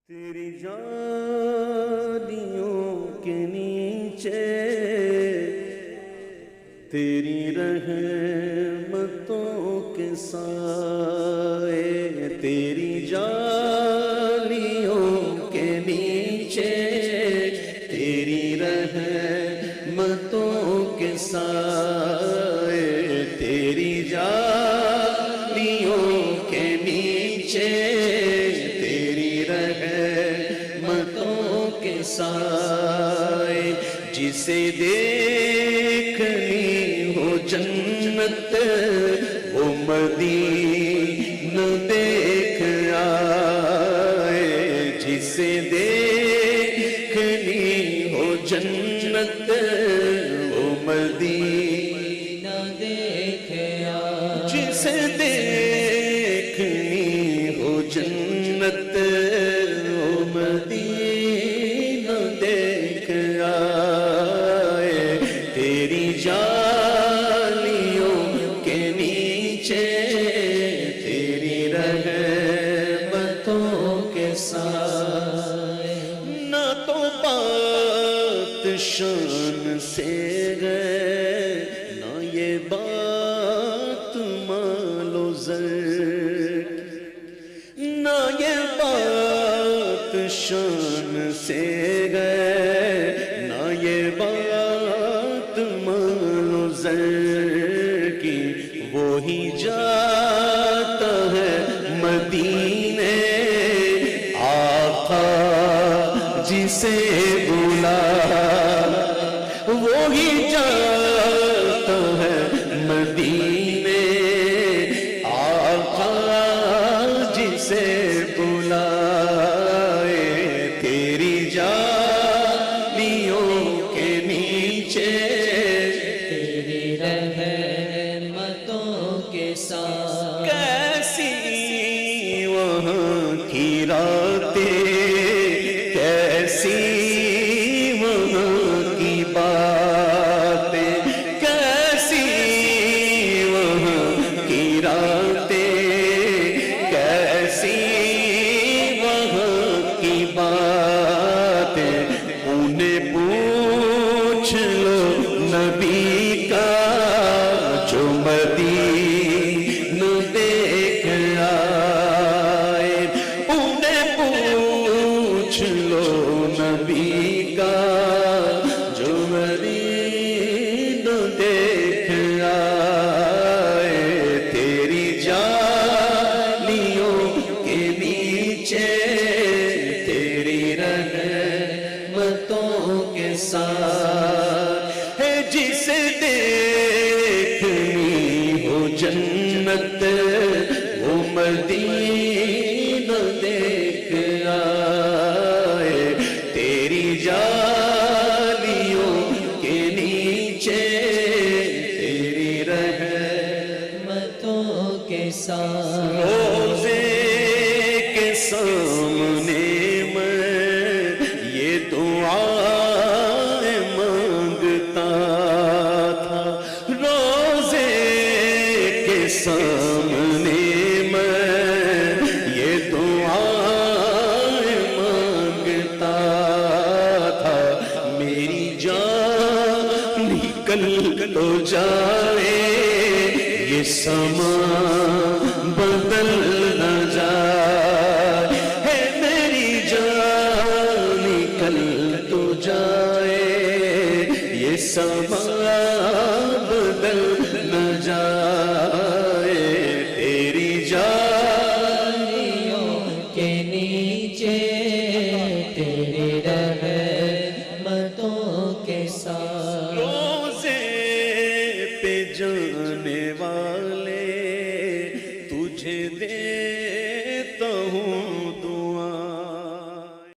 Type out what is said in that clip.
تیری جانیوں کے نیچے تیری رحمتوں کے سائے، تیری جانیوں کے نیچے تیری رحمتوں کے سائے، تیری جانیوں کے نیچے رحمتوں کے سائے، جسے دیکھنی ہو جنت وہ مدینہ دیکھ آئے، جسے دیکھنی ہو جنت وہ مدینہ دیکھ آئے، جسے دیکھنی ہو جنت مدینہ دیکھ آئے، تیری جالیوں کے نیچے تیری رحمتوں کے سائے، نہ تو بات شان سے گئے نہ یہ بات مال و زر، نہ یہ بات شان سے گئے نہ یہ بات مال و زر کی، وہی جاتا ہے مدینے آقا جسے بلا، وہی جاتا ہے مدینے آقا جسے بلائے، تیری جالیوں کے نیچے تیری رحمتوں کے ساتھ، کیسی وہاں کی راتیں، کیسی وہاں کی باتیں، کیسی وہاں کی راتیں، کیسی وہاں کی باتیں، انہیں پوچھ لو نبی کا جو مدینہ دیکھ آئے، انہیں پوچھ لو نبی کا جو مدینہ دیکھ آئے، تیری جالیوں کے نیچے تیری رحمتوں کے ساتھ ہے، جسے دیکھنی ہو جنت وہ مدینہ دیکھ آئے، تیری جالیوں کے نیچے تیری رحمتوں کے ساتھ، روزے کے سامنے میں یہ دعائیں مانگتا تھا، روزے کے سامنے میں یہ دعائیں مانگتا تھا، میری جان نکل تو جائے یہ سما بدل نہ جائے، ہے میری جان نکل تو جائے یہ سما بدل نہ جائے، تیری جالیوں کے نیچے تیری رحمتوں کے ساتھ، روزے پہ جانے والے